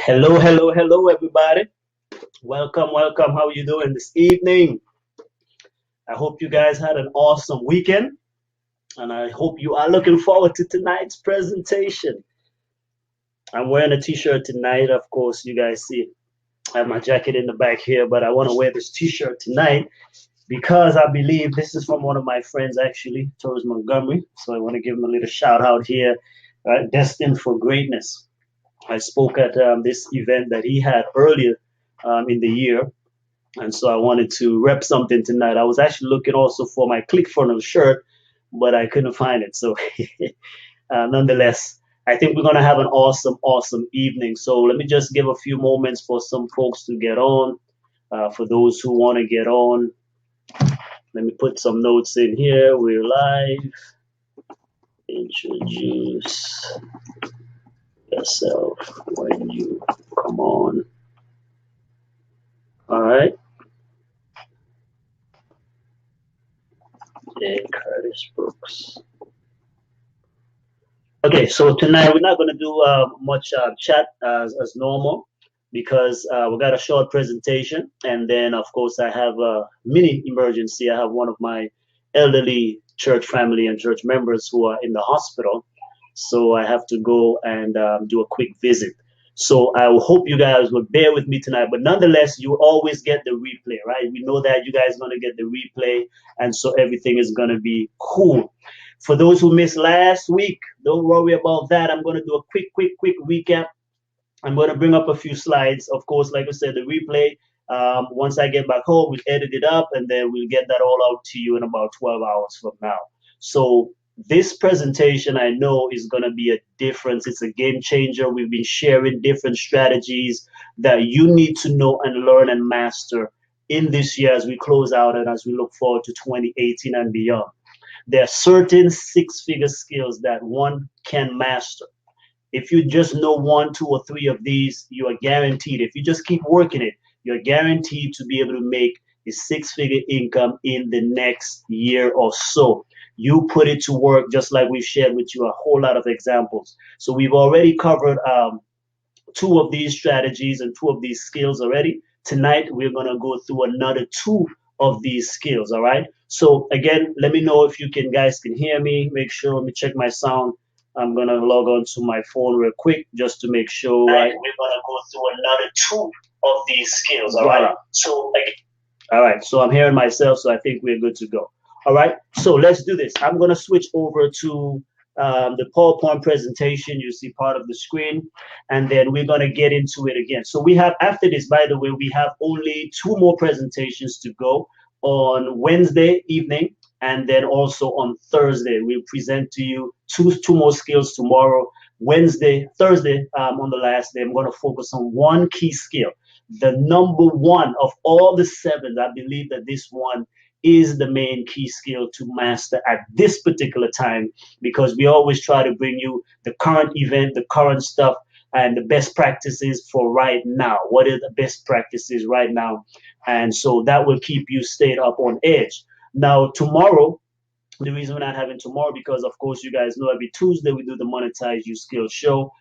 Hello, hello, hello, everybody. Welcome, welcome. How are you doing this evening? I hope you guys had an awesome weekend, and I hope you are looking forward to tonight's presentation. I'm wearing a t-shirt tonight. Of course, you guys see I have my jacket in the back here, but I want to wear this t-shirt tonight because I believe this is from one of my friends, actually, Torres Montgomery. So I want to give him a little shout out here. Destined for greatness. I spoke at this event that he had earlier in the year. And so I wanted to rep something tonight. I was actually looking also for my ClickFunnels shirt, but I couldn't find it. So nonetheless, I think we're going to have an awesome, awesome evening. So let me just give a few moments for some folks to get on. For those who want to get on, let me put some notes in here. We're live. Introduce yourself when you come on. All right. J. Curtis Brooks. Okay, so tonight we're not going to do much chat as normal because we got a short presentation, and then of course I have a mini emergency. I have one of my elderly church family and church members who are in the hospital, so I have to go and do a quick visit. So I hope you guys will bear with me tonight, but nonetheless, you always get the replay, right? We know that you guys are going to get the replay, and so everything is going to be cool. For those who missed last week, don't worry about that. I'm going to do a quick recap. I'm going to bring up a few slides. Of course, like I said, the replay, once I get back home, we'll edit it up, and then we'll get that all out to you in about 12 hours from now. So this presentation, I know, is going to be a difference. It's a game changer. We've been sharing different strategies that you need to know and learn and master in this year as we close out and as we look forward to 2018 and beyond. There are certain six-figure skills that one can master. If you just know one, two, or three of these, you are guaranteed. If you just keep working it, you're guaranteed to be able to make a six-figure income in the next year or so. You put it to work, just like we've shared with you a whole lot of examples. So we've already covered two of these strategies and two of these skills already. Tonight, we're going to go through another two of these skills. All right. So again, let me know if you guys can hear me. Make sure, let me check my sound. I'm going to log on to my phone real quick just to make sure. Right. We're going to go through another two of these skills. All right. So, all right. So I'm hearing myself. So I think we're good to go. All right. So let's do this. I'm going to switch over to the PowerPoint presentation. You see part of the screen, and then we're going to get into it again. So we have, after this, by the way, we have only two more presentations to go on Wednesday evening, and then also on Thursday. We'll present to you two more skills tomorrow. Thursday, on the last day, I'm going to focus on one key skill. The number one of all the seven, I believe that this one is the main key skill to master at this particular time, because we always try to bring you the current event, the current stuff, and the best practices for right now. What are the best practices right now? And so that will keep you stayed up on edge. Now, tomorrow, the reason we're not having tomorrow, because of course you guys know every Tuesday we do the Monetize Your Skills show.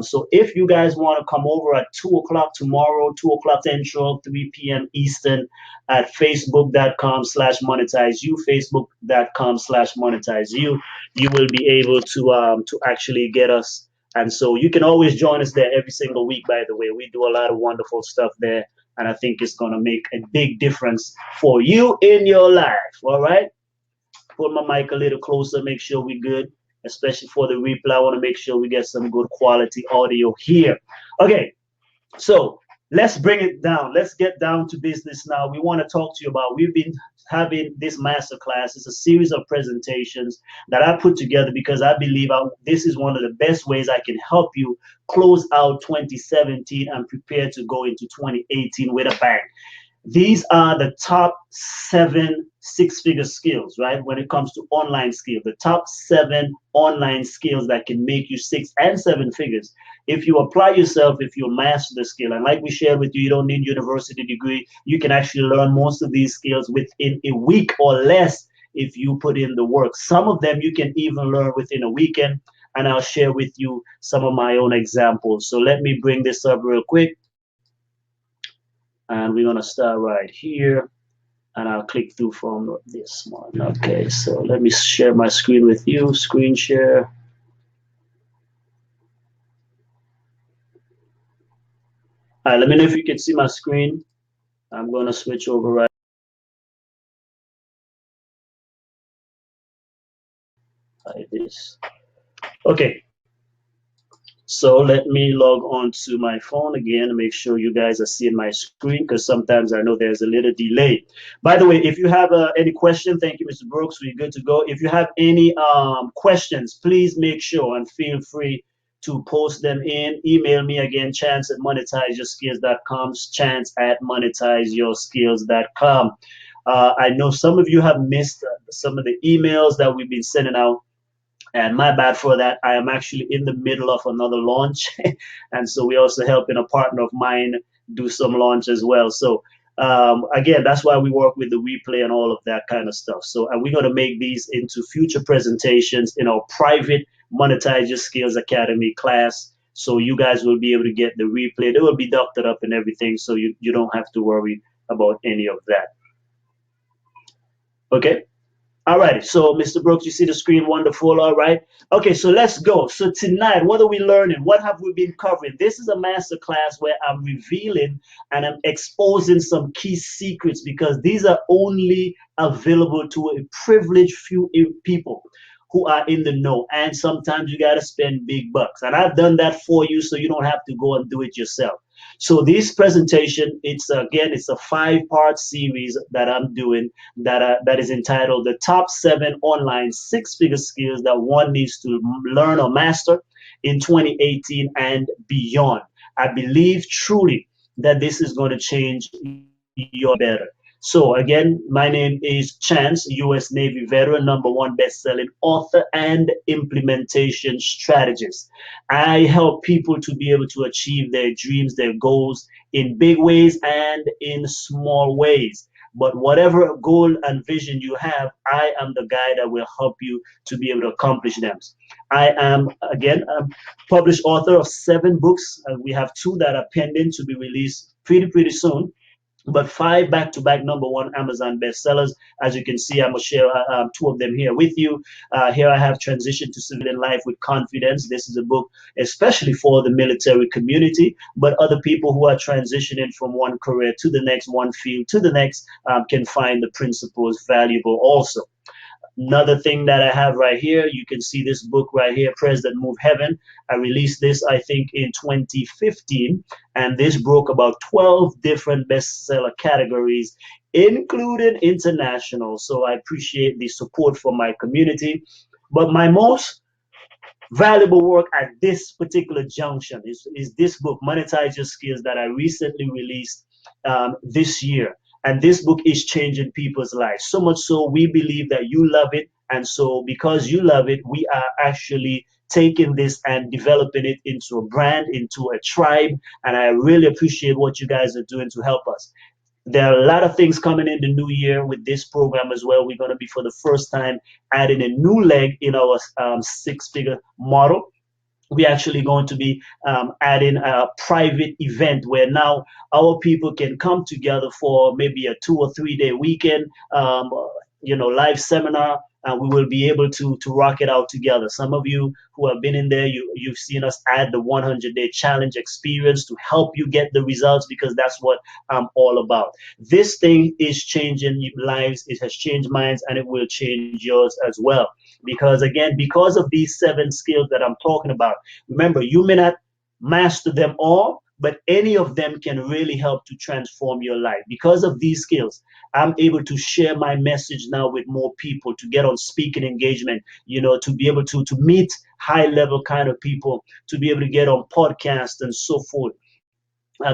So if you guys want to come over at 2 o'clock tomorrow, 2 o'clock Central, 3 p.m. Eastern at facebook.com/monetize you, facebook.com/monetize you, you will be able to actually get us. And so you can always join us there every single week, by the way. We do a lot of wonderful stuff there, and I think it's going to make a big difference for you in your life. All right? Put my mic a little closer, make sure we're good, especially for the replay. I want to make sure we get some good quality audio here. Okay, so let's bring it down. Let's get down to business now. We want to talk to you about, we've been having this masterclass. It's a series of presentations that I put together because I believe this is one of the best ways I can help you close out 2017 and prepare to go into 2018 with a bang. These are the top 7 six-figure skills, right? When it comes to online skills, the top 7 online skills that can make you 6 and 7 figures. If you apply yourself, if you master the skill, and like we shared with you, you don't need a university degree. You can actually learn most of these skills within a week or less if you put in the work. Some of them you can even learn within a weekend. and I'll share with you some of my own examples. So let me bring this up real quick, and we're gonna start right here, and I'll click through from this one. Okay, so let me share my screen with you, screen share. All right, let me know if you can see my screen. I'm gonna switch over right like this. Okay, so let me log on to my phone again and make sure you guys are seeing my screen, because sometimes I know there's a little delay. By the way, if you have any question, thank you, Mr. Brooks, we're good to go. If you have any questions, please make sure and feel free to post them in. Email me again, chance at monetizeyourskills.com, chance at monetizeyourskills.com. I know some of you have missed some of the emails that we've been sending out, and my bad for that. I am actually in the middle of another launch. And so we're also helping a partner of mine do some launch as well. So again, that's why we work with the replay and all of that kind of stuff. So, and we're going to make these into future presentations in our private Monetize Your Skills Academy class. So you guys will be able to get the replay. They will be doctored up and everything. So you don't have to worry about any of that. Okay. All right, so Mr. Brooks, you see the screen, wonderful. All right. Okay, so let's go. So tonight, what are we learning? What have we been covering? This is a master class where I'm revealing and I'm exposing some key secrets, because these are only available to a privileged few people who are in the know. And sometimes you got to spend big bucks. And I've done that for you, so you don't have to go and do it yourself. So this presentation, it's again, it's a 5-part series that I'm doing that is entitled "The Top 7 Online Six-Figure Skills That One Needs to Learn or Master in 2018 and Beyond." I believe truly that this is going to change your better. So again, my name is Chance, U.S. Navy veteran, #1 best-selling author and implementation strategist. I help people to be able to achieve their dreams, their goals in big ways and in small ways. But whatever goal and vision you have, I am the guy that will help you to be able to accomplish them. I am, again, a published author of 7 books. We have 2 that are pending to be released pretty soon, but 5 back-to-back #1 Amazon bestsellers. As you can see, I'm going to share 2 of them here with you. Here I have Transition to Civilian Life with Confidence. This is a book especially for the military community, but other people who are transitioning from one career to the next, one field to the next, can find the principles valuable also. Another thing that I have right here, you can see this book right here, President Move Heaven. I released this, I think, in 2015, and this broke about 12 different bestseller categories, including international. So I appreciate the support from my community. But my most valuable work at this particular junction is this book, Monetize Your Skills, that I recently released this year. And this book is changing people's lives. So much so, we believe that you love it. And so because you love it, we are actually taking this and developing it into a brand, into a tribe. And I really appreciate what you guys are doing to help us. There are a lot of things coming in the new year with this program as well. We're going to be, for the first time, adding a new leg in our 6-figure model. We're actually going to be adding a private event where now our people can come together for maybe a 2 or 3 day weekend, live seminar, and we will be able to rock it out together. Some of you who have been in there, you've seen us add the 100-day challenge experience to help you get the results, because that's what I'm all about. This thing is changing lives. It has changed minds, and it will change yours as well. Because again, because of these 7 skills that I'm talking about, remember, you may not master them all, but any of them can really help to transform your life. Because of these skills, I'm able to share my message now with more people, to get on speaking engagement, to be able to meet high level kind of people, to be able to get on podcasts and so forth.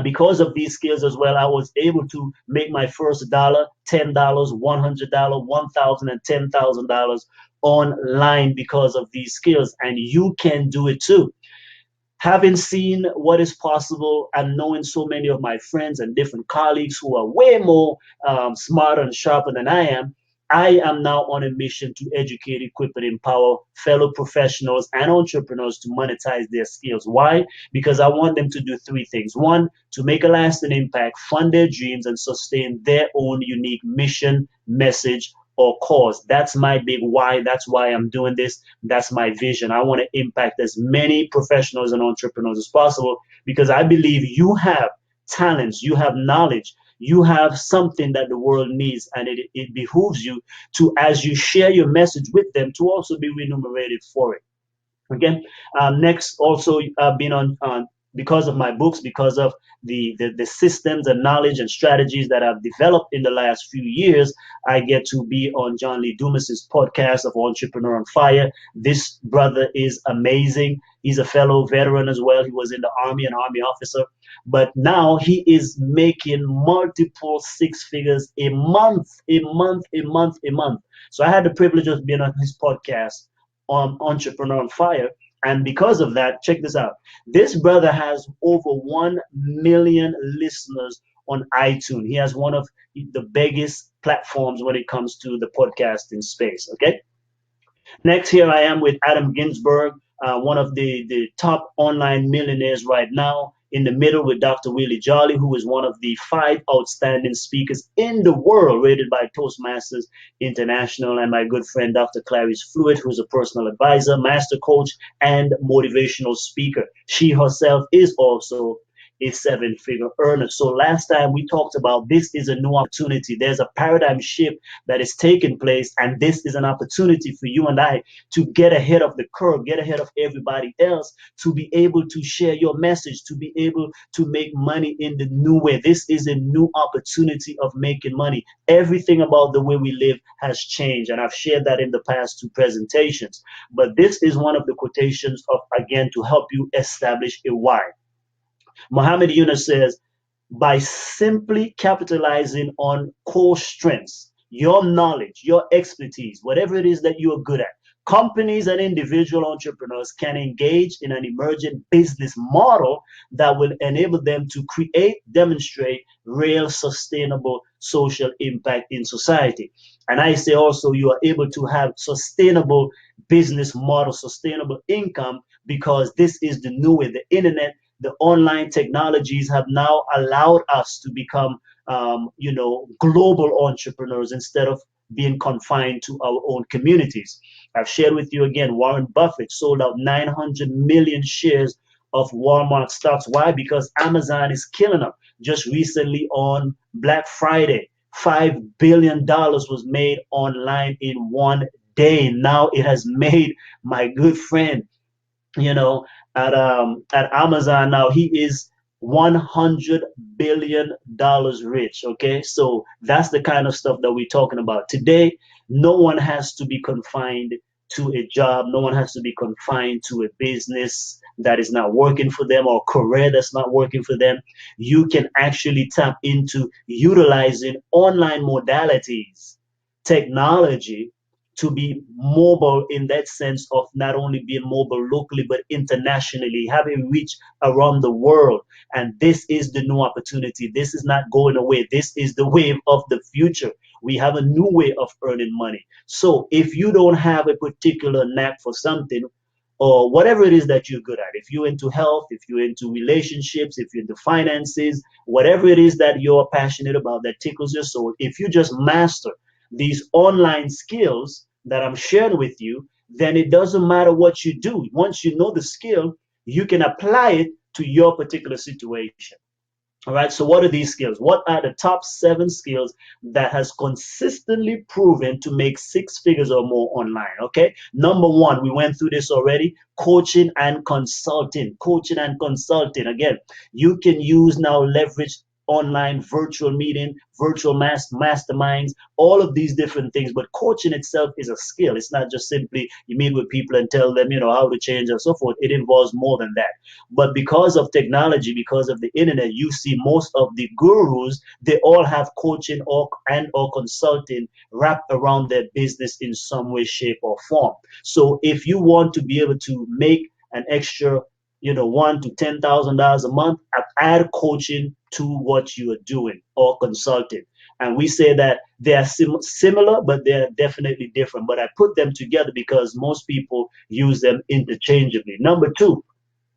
Because of these skills as well, I was able to make my first dollar, $10, $100, $1,000, and $10,000 online because of these skills. And you can do it too. Having seen what is possible and knowing so many of my friends and different colleagues who are way more smarter and sharper than I am, I am now on a mission to educate, equip, and empower fellow professionals and entrepreneurs to monetize their skills. Why? Because I want them to do three things. One, to make a lasting impact, fund their dreams, and sustain their own unique mission, message, or cause. That's my big why. That's why I'm doing this. That's my vision. I want to impact as many professionals and entrepreneurs as possible because I believe you have talents, you have knowledge, you have something that the world needs, and it behooves you to, as you share your message with them, to also be remunerated for it. Okay. Next, also been on because of my books, because of the systems and knowledge and strategies that I've developed in the last few years, I get to be on John Lee Dumas's podcast of Entrepreneur on Fire. This brother is amazing. He's a fellow veteran as well. He was in the Army, an Army officer, but now he is making multiple six figures a month, a month, a month, a month. So I had the privilege of being on his podcast on Entrepreneur on Fire. And because of that, check this out. This brother has over 1 million listeners on iTunes. He has one of the biggest platforms when it comes to the podcasting space. Okay. Next, here I am with Adam Ginsberg, one of the top online millionaires right now. In the middle with Dr. Willie Jolly, who is one of the 5 outstanding speakers in the world rated by Toastmasters International, and my good friend Dr. Clarice Fluid, who's a personal advisor, master coach, and motivational speaker. She herself is also a 7-figure earner. So last time we talked about this is a new opportunity. There's a paradigm shift that is taking place, and this is an opportunity for you and I to get ahead of the curve, get ahead of everybody else, to be able to share your message, to be able to make money in the new way. This is a new opportunity of making money. Everything about the way we live has changed, and I've shared that in the past 2 presentations. But this is one of the quotations of, again, to help you establish a why. Muhammad Yunus says, by simply capitalizing on core strengths, your knowledge, your expertise, whatever it is that you are good at, companies and individual entrepreneurs can engage in an emergent business model that will enable them to create, demonstrate real sustainable social impact in society. And I say also you are able to have sustainable business model, sustainable income, because this is the new way. The internet, the online technologies have now allowed us to become, global entrepreneurs instead of being confined to our own communities. I've shared with you again, Warren Buffett sold out 900 million shares of Walmart stocks. Why? Because Amazon is killing them. Just recently on Black Friday, $5 billion was made online in one day. Now it has made my good friend, you know, at Amazon now, he is $100 billion rich. Okay, so that's the kind of stuff that we're talking about today. No one has to be confined to a job. No one has to be confined to a business that is not working for them or a career that's not working for them. You can actually tap into utilizing online modalities, technology, to be mobile in that sense of not only being mobile locally but internationally, having reach around the world. And this is the new opportunity. This is not going away. This is the wave of the future. We have a new way of earning money. So if you don't have a particular knack for something, or whatever it is that you're good at, if you're into health, if you're into relationships, if you're into finances, whatever it is that you're passionate about that tickles your soul, if you just master these online skills that I'm sharing with you, then it doesn't matter what you do. Once you know the skill, you can apply it to your particular situation. All right. So what are these skills? What are the top 7 skills that has consistently proven to make 6 figures or more online? Okay. Number 1, we went through this already. Coaching and consulting. Coaching and consulting. Again, you can use now leverage online virtual meeting, virtual masterminds, all of these different things. But coaching itself is a skill. It's not just simply you meet with people and tell them, how to change and so forth. It involves more than that. But because of technology, because of the internet, you see most of the gurus, they all have coaching or consulting wrapped around their business in some way, shape, or form. So if you want to be able to make an extra, $1,000 to $10,000 a month, add coaching to what you are doing or consulting. And we say that they are similar, but they're definitely different. But I put them together because most people use them interchangeably. Number two,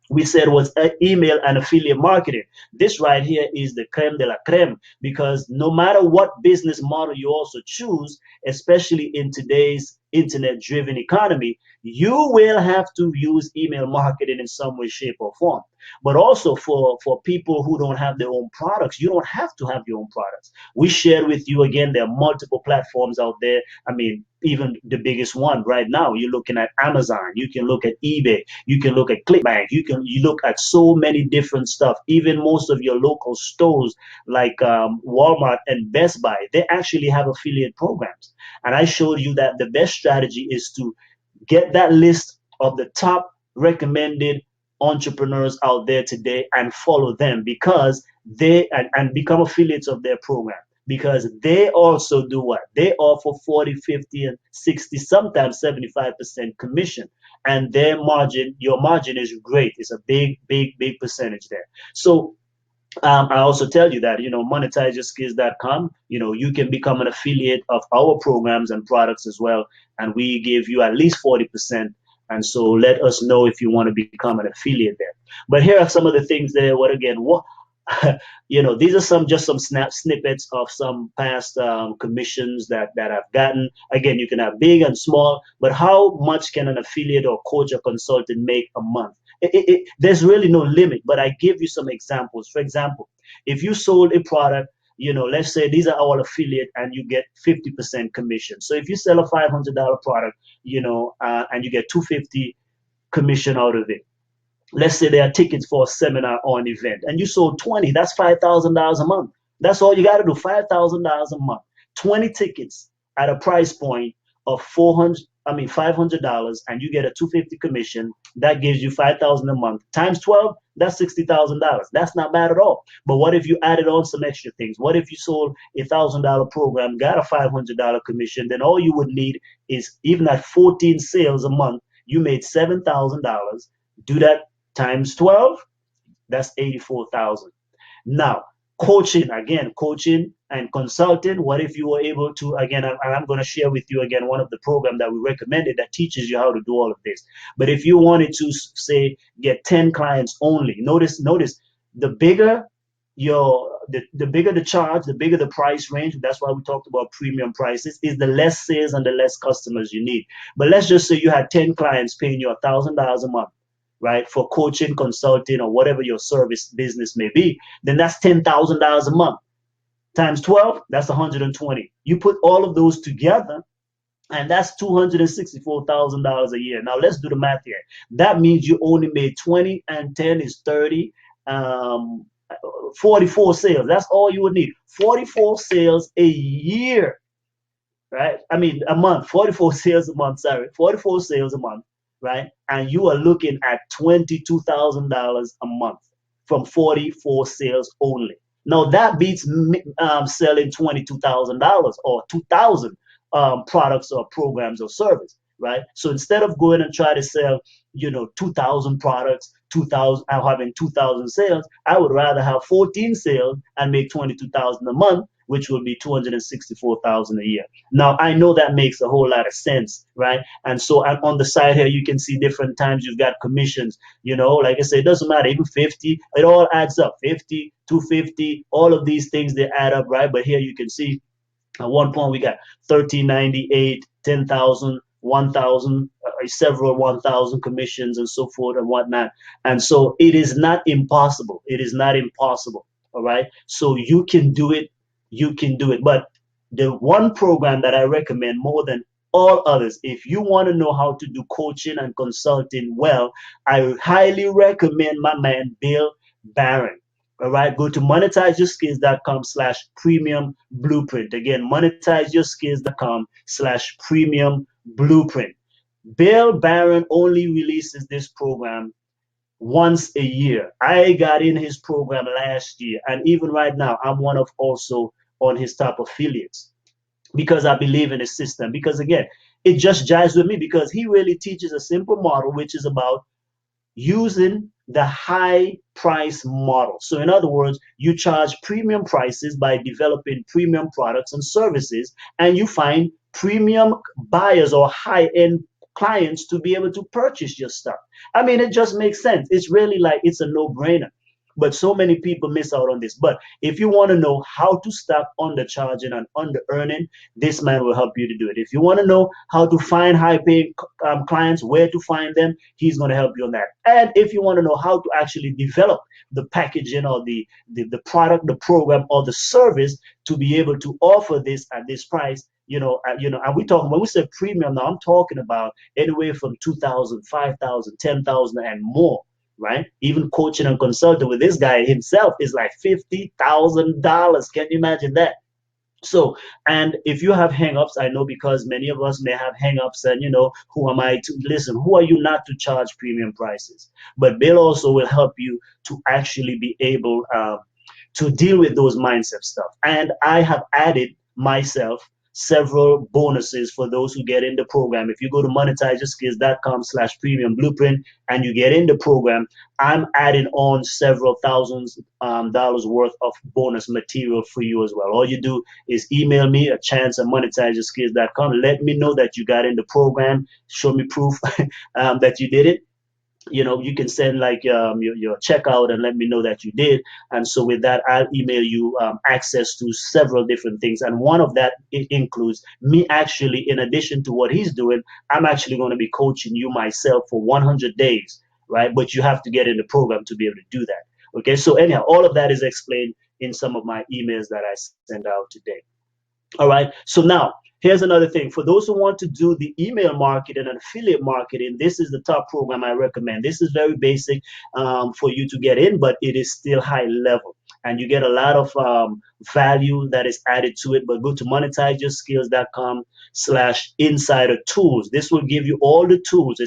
we said was email and affiliate marketing. This right here is the creme de la creme, because no matter what business model you also choose, especially in today's internet driven economy, you will have to use email marketing in some way, shape, or form. But also for people who don't have their own products, you don't have to have your own products. We shared with you again, there are multiple platforms out there. I mean, even the biggest one right now, you're looking at Amazon, you can look at eBay, you can look at ClickBank, you look at so many different stuff. Even most of your local stores like Walmart and Best Buy, they actually have affiliate programs. And I showed you that the best strategy is to get that list of the top recommended entrepreneurs out there today and follow them, because and become affiliates of their program, because they also do what? They offer 40, 50, and 60, sometimes 75% commission. And their margin, your margin is great. It's a big, big, big percentage there. So I also tell you that, monetizeskills.com, you can become an affiliate of our programs and products as well. And we give you at least 40%. And so let us know if you want to become an affiliate there. But here are some of the things there. These are some snippets of some past commissions that I've gotten. Again, you can have big and small, but how much can an affiliate or coach or consultant make a month? There's really no limit, but I give you some examples. For example, if you sold a product, let's say these are all affiliate and you get 50% commission. So if you sell a $500 product, and you get 250 commission out of it. Let's say there are tickets for a seminar or an event and you sold 20, that's $5,000 a month. That's all you got to do, $5,000 a month. 20 tickets at a price point of $500, and you get a 250 commission. That gives you 5,000 a month times 12. That's $60,000. That's not bad at all. But what if you added on some extra things? What if you sold $1,000 program, got a $500 commission? Then all you would need is, even at 14 sales a month, you made $7,000. Do that times 12, that's 84,000. Now, coaching and consulting. What if you were able to, again, I'm going to share with you again one of the programs that we recommended that teaches you how to do all of this. But if you wanted to, say, get 10 clients only, notice the bigger the bigger the charge, the bigger the price range. That's why we talked about premium prices, is the less sales and the less customers you need. But let's just say you had 10 clients paying you $1,000 a month, right, for coaching, consulting, or whatever your service business may be. Then that's $10,000 a month times 12, that's 120. You put all of those together, and that's $264,000 a year. Now let's do the math here. That means you only made 20 and 10 is 30, 44 sales. That's all you would need. 44 sales a year, right? I mean, a month, 44 sales a month, 44 sales a month, right? And you are looking at $22,000 a month from 44 sales only. Now that beats selling $22,000 or 2,000 products or programs or service, right? So instead of going and try to sell, 2,000 products, 2,000, having 2,000 sales, I would rather have 14 sales and make 22,000 a month, which will be 264,000 a year. Now, I know that makes a whole lot of sense, right? And so on the side here, you can see different times you've got commissions, like I said, it doesn't matter, even 50, it all adds up, 50, 250, all of these things, they add up, right? But here you can see at one point we got 1398, 10,000, 1,000, several 1,000 commissions and so forth and whatnot. And so it is not impossible. It is not impossible. All right. So you can do it. You can do it. But the one program that I recommend more than all others, if you want to know how to do coaching and consulting well, I highly recommend my man, Bill Barron. All right, go to monetizeyourskills.com/premium blueprint. Again, monetizeyourskills.com/premium blueprint. Bill Barron only releases this program once a year. I got in his program last year, and even right now, I'm one of also on his top affiliates because I believe in his system. Because again, it just jives with me because he really teaches a simple model, which is about using the high price model. So in other words, you charge premium prices by developing premium products and services, and you find premium buyers or high end clients to be able to purchase your stuff. I mean, it just makes sense. It's really like it's a no brainer. But so many people miss out on this. But if you want to know how to stop undercharging and under earning, this man will help you to do it. If you want to know how to find high paying clients, where to find them, he's going to help you on that. And if you want to know how to actually develop the packaging or the product, the program, or the service to be able to offer this at this price, and we talking when we say premium now, I'm talking about anywhere from 2,000, 5,000, 10,000, and more, right? Even coaching and consulting with this guy himself is like $50,000. Can you imagine that? So, and if you have hangups, I know because many of us may have hangups, and who am I to listen? Who are you not to charge premium prices? But Bill also will help you to actually be able to deal with those mindset stuff. And I have added myself several bonuses for those who get in the program. If you go to monetizeskills.com/premium blueprint and you get in the program, I'm adding on several thousands dollars worth of bonus material for you as well. All you do is email me a chance at monetizeskills.com. Let me know that you got in the program. Show me proof that you did it. You can send like your checkout and let me know that you did. And so with that, I'll email you access to several different things. And one of that includes me actually, in addition to what he's doing, I'm actually going to be coaching you myself for 100 days, right? But you have to get in the program to be able to do that. Okay. So anyhow, all of that is explained in some of my emails that I send out today. All right. So now here's another thing. For those who want to do the email marketing and affiliate marketing, this is the top program I recommend. This is very basic for you to get in, but it is still high level. And you get a lot of value that is added to it. But go to monetizeskills.com/insider tools. This will give you all the tools.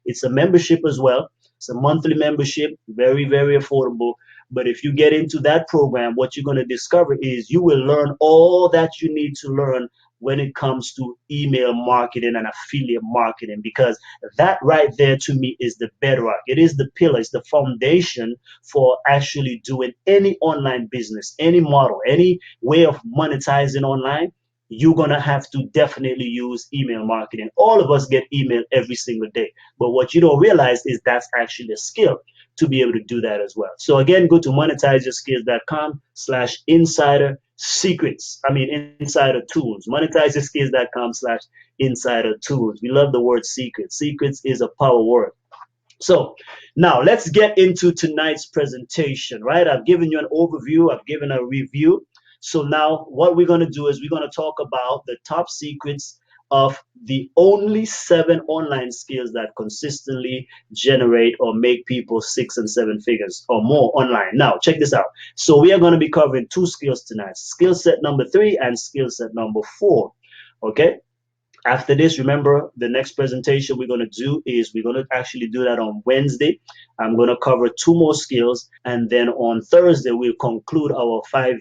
It's a membership as well. It's a monthly membership, very, very affordable. But if you get into that program, what you're going to discover is you will learn all that you need to learn when it comes to email marketing and affiliate marketing, because that right there to me is the bedrock. It is the pillar, it's the foundation for actually doing any online business, any model, any way of monetizing online. You're going to have to definitely use email marketing. All of us get email every single day. But what you don't realize is that's actually a skill to be able to do that as well. So again, go to monetizeskills.com/insider secrets. Insider tools. Monetizeskills.com/insider tools. We love the word secrets. Secrets is a power word. So now let's get into tonight's presentation, right? I've given you an overview. I've given a review. So now what we're going to do is we're going to talk about the top secrets of the only 7 online skills that consistently generate or make people 6 and 7 figures or more online. Now, check this out. So we are going to be covering 2 skills tonight, skill set number 3 and skill set number 4. Okay. After this, remember, the next presentation we're going to do is we're going to actually do that on Wednesday. I'm going to cover 2 more skills. And then on Thursday, we'll conclude our 5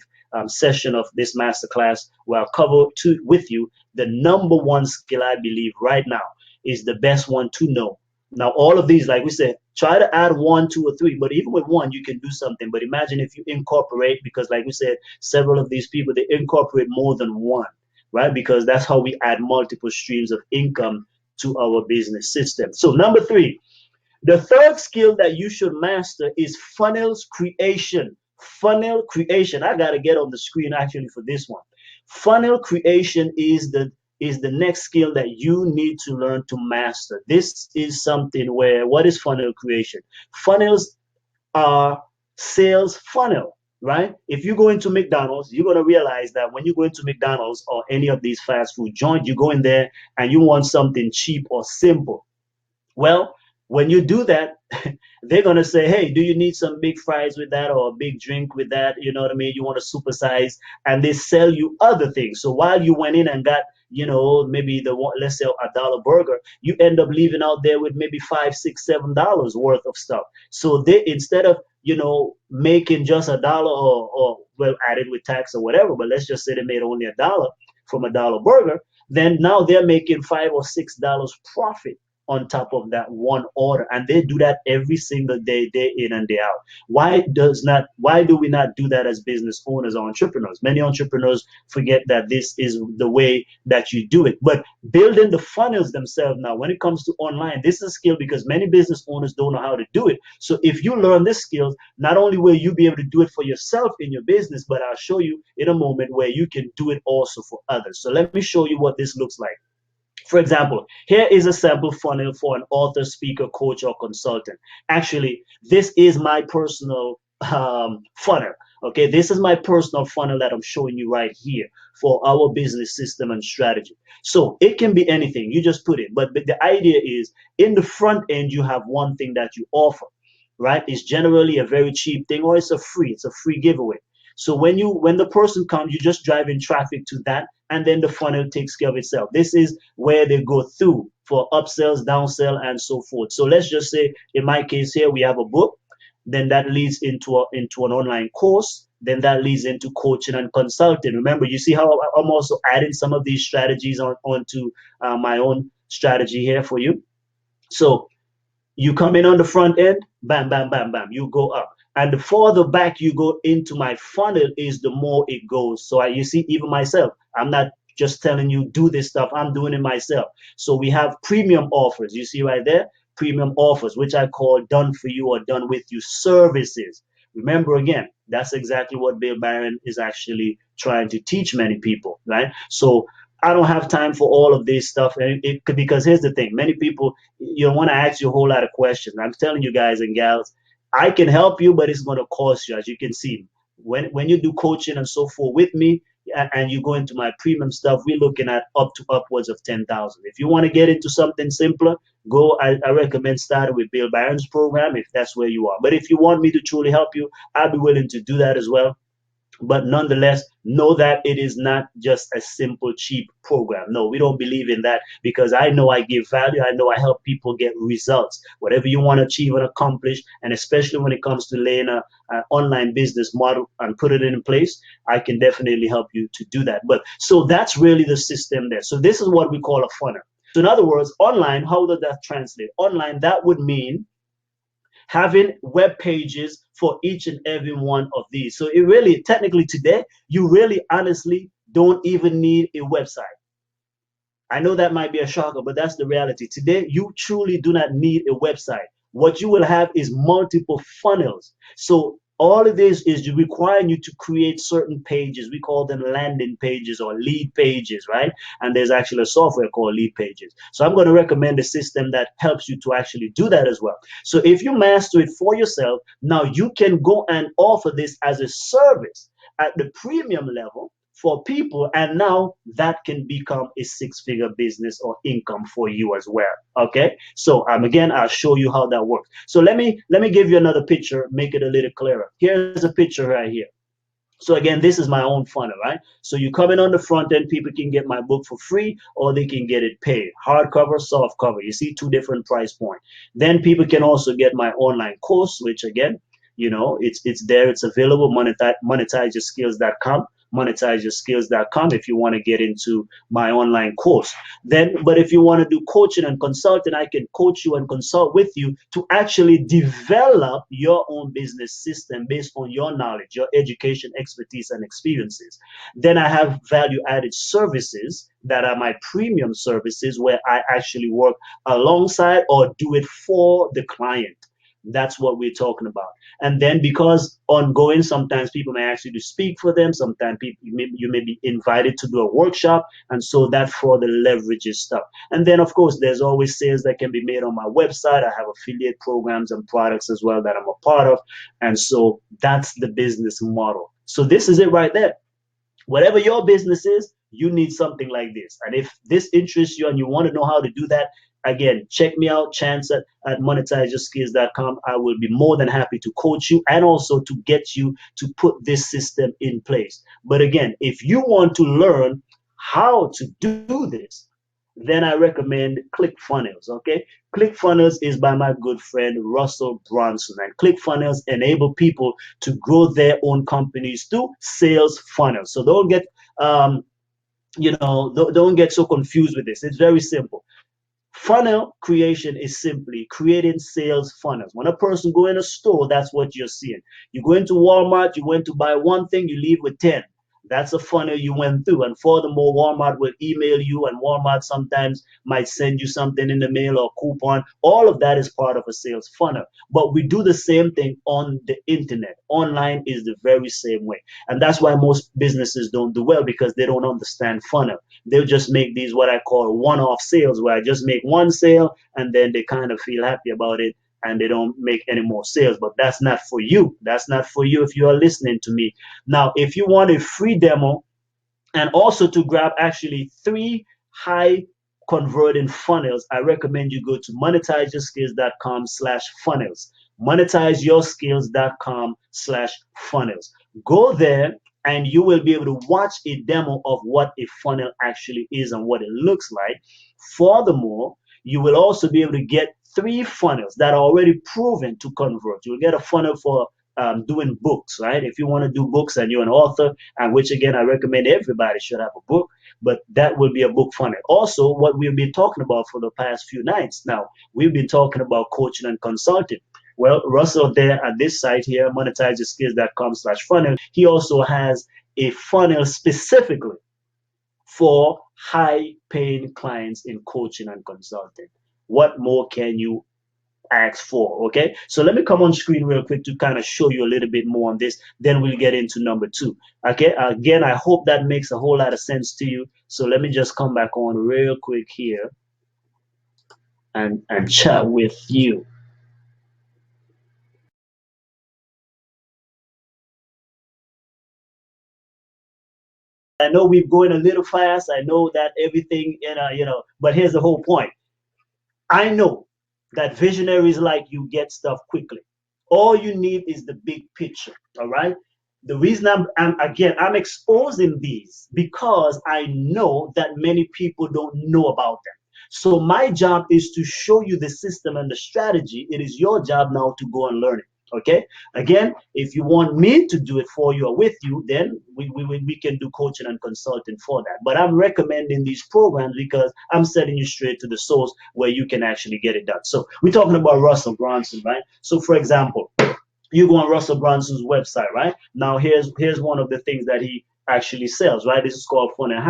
session of this masterclass where I'll cover with you the number 1 skill I believe right now is the best one to know. Now, all of these, like we said, try to add 1, 2, or 3, but even with 1, you can do something. But imagine if you incorporate, because like we said, several of these people, they incorporate more than 1. Right? Because that's how we add multiple streams of income to our business system. So number 3, the third skill that you should master is funnels creation. Funnel creation. I got to get on the screen actually for this one. Funnel creation is the next skill that you need to learn to master. This is something where, what is funnel creation? Funnels are sales funnel. Right? If you go into McDonald's, you're going to realize that when you go into McDonald's or any of these fast food joints, you go in there and you want something cheap or simple. Well, when you do that, they're going to say, hey, do you need some big fries with that or a big drink with that? You know what I mean? You want to supersize, and they sell you other things. So while you went in and got, maybe let's say $1 burger, you end up leaving out there with maybe $5, $6, $7 worth of stuff. So they, instead of, making just $1 or well, added with tax or whatever, but let's just say they made only $1 from $1 burger, then now they're making $5 or $6 profit. on top of that one order, and they do that every single day, day in and day out. Why do we not do that as business owners or entrepreneurs? Many entrepreneurs forget that this is the way that you do it. But building the funnels themselves, now when it comes to online, this is a skill because many business owners don't know how to do it. So if you learn this skills, not only will you be able to do it for yourself in your business, but I'll show you in a moment where you can do it also for others. So let me show you what this looks like. For example, here is a sample funnel for an author, speaker, coach, or consultant. Actually, this is my personal funnel. Okay, this is my personal funnel that I'm showing you right here for our business system and strategy. So it can be anything, you just put it. But the idea is in the front end, you have one thing that you offer, right? It's generally a very cheap thing or it's a free giveaway. So when the person comes, you just drive in traffic to that, and then the funnel takes care of itself. This is where they go through for upsells, downsell, and so forth. So let's just say in my case here, we have a book, then that leads into an online course, then that leads into coaching and consulting. Remember, you see how I'm also adding some of these strategies onto my own strategy here for you. So you come in on the front end, bam, bam, bam, bam, you go up. And the further back you go into my funnel is the more it goes. So you see, even myself, I'm not just telling you do this stuff, I'm doing it myself. So we have premium offers. You see right there, premium offers, which I call done for you or done with you services. Remember again, that's exactly what Bill Barron is actually trying to teach many people, right? So I don't have time for all of this stuff, and because here's the thing: many people, you don't want to ask you a whole lot of questions. I'm telling you guys and gals, I can help you, but it's going to cost you, as you can see. When you do coaching and so forth with me, and you go into my premium stuff, we're looking at up to upwards of 10,000. If you want to get into something simpler, go. I recommend starting with Bill Barron's program if that's where you are. But if you want me to truly help you, I'll be willing to do that as well. But nonetheless, know that it is not just a simple, cheap program. No, we don't believe in that because I know I give value. I know I help people get results, whatever you want to achieve and accomplish. And especially when it comes to laying an online business model and put it in place, I can definitely help you to do that. But so that's really the system there. So this is what we call a funnel. So in other words, online, how does that translate? Online, that would mean having web pages for each and every one of these. So it really, technically today, you really honestly don't even need a website. I know that might be a shocker, but that's the reality. Today, you truly do not need a website. What you will have is multiple funnels. So all of this is requiring you to create certain pages. We call them landing pages or lead pages, right? And there's actually a software called lead pages. So I'm going to recommend a system that helps you to actually do that as well. So if you master it for yourself, now you can go and offer this as a service at the premium level for people, and now that can become a six-figure business or income for you as well. Okay, so again, I'll show you how that works. So let me give you another picture, make it a little clearer. Here's a picture right here. So again, this is my own funnel, right? So you come in on the front end, people can get my book for free or they can get it paid. Hardcover, soft cover. You see two different price points. Then people can also get my online course, which again, it's there, it's available. MonetizeYourSkills.com. MonetizeYourSkills.com if you want to get into my online course. But if you want to do coaching and consulting, I can coach you and consult with you to actually develop your own business system based on your knowledge, your education, expertise, and experiences. Then I have value added services that are my premium services where I actually work alongside or do it for the client. That's what we're talking about. And then because ongoing, sometimes people may ask you to speak for them. Sometimes you may be invited to do a workshop. And so that further leverages stuff. And then, of course, there's always sales that can be made on my website. I have affiliate programs and products as well that I'm a part of. And so that's the business model. So this is it right there. Whatever your business is, you need something like this. And if this interests you and you want to know how to do that, again, check me out, Chance at monetizeyourskills.com. I will be more than happy to coach you and also to get you to put this system in place. But again, if you want to learn how to do this, then I recommend ClickFunnels, okay? ClickFunnels is by my good friend Russell Bronson, and ClickFunnels enable people to grow their own companies through sales funnels. So don't get so confused with this. It's very simple. Funnel creation is simply creating sales funnels. When a person go in a store, that's what you're seeing. You go into Walmart, you went to buy one thing, you leave with 10. That's a funnel you went through. And furthermore, Walmart will email you, and Walmart sometimes might send you something in the mail or coupon. All of that is part of a sales funnel. But we do the same thing on the internet. Online is the very same way. And that's why most businesses don't do well, because they don't understand funnel. They'll just make these what I call one-off sales, where I just make one sale and then they kind of feel happy about it and they don't make any more sales. But that's not for you. That's not for you if you are listening to me. Now, if you want a free demo and also to grab actually 3 high converting funnels, I recommend you go to monetizeyourskills.com/funnels. Monetizeyourskills.com/funnels. Go there and you will be able to watch a demo of what a funnel actually is and what it looks like. Furthermore, you will also be able to get 3 funnels that are already proven to convert. You'll get a funnel for doing books, right? If you want to do books and you're an author, and which again, I recommend everybody should have a book, but that will be a book funnel. Also, what we've been talking about for the past few nights now, we've been talking about coaching and consulting. Well, Russell there at this site here, monetizeyourskills.com/funnel, he also has a funnel specifically for high paying clients in coaching and consulting. What more can you ask for? Okay, so let me come on screen real quick to kind of show you a little bit more on this, then we'll get into number 2. Okay, again, I hope that makes a whole lot of sense to you. So let me just come back on real quick here and chat with you. I know we're going a little fast. I know that everything, but here's the whole point. I know that visionaries like you get stuff quickly. All you need is the big picture. All right. The reason I'm exposing these because I know that many people don't know about them. So my job is to show you the system and the strategy. It is your job now to go and learn it. Okay. Again, if you want me to do it for you or with you, then we can do coaching and consulting for that. But I'm recommending these programs because I'm setting you straight to the source where you can actually get it done. So we're talking about Russell Brunson, right? So for example, you go on Russell Brunson's website, right? Now here's one of the things that he actually sells, right? This is called Funnel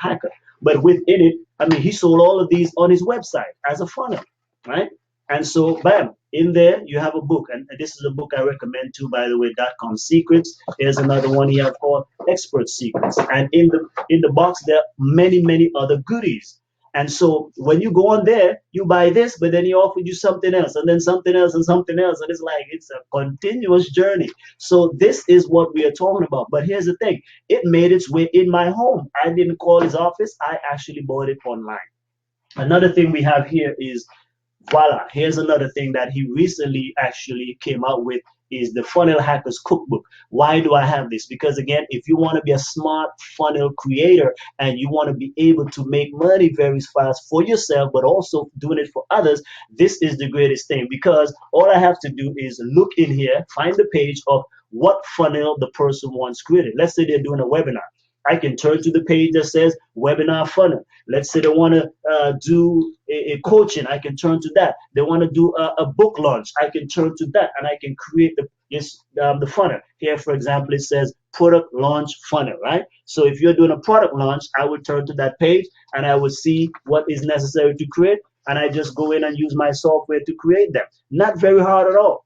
Hacker. But within it, I mean, he sold all of these on his website as a funnel, right? And so, bam, in there you have a book, and this is a book I recommend too, by the way, .com Secrets. Here's another one he have called Expert Secrets, and in the box there are many other goodies. And so when you go on there, you buy this, but then he offered you something else, and then something else, and something else, and it's like it's a continuous journey. So this is what we are talking about. But here's the thing: it made its way in my home. I didn't call his office. I actually bought it online. Another thing we have here is voila, here's another thing that he recently actually came out with is the Funnel Hackers Cookbook. Why do I have this? Because again, if you want to be a smart funnel creator and you want to be able to make money very fast for yourself, but also doing it for others, this is the greatest thing, because all I have to do is look in here, find the page of what funnel the person wants created. Let's say they're doing a webinar. I can turn to the page that says webinar funnel. Let's say they want to do a coaching. I can turn to that. They want to do a book launch. I can turn to that, and I can create the funnel. Here, for example, it says product launch funnel, right? So if you're doing a product launch, I would turn to that page, and I would see what is necessary to create, and I just go in and use my software to create them. Not very hard at all.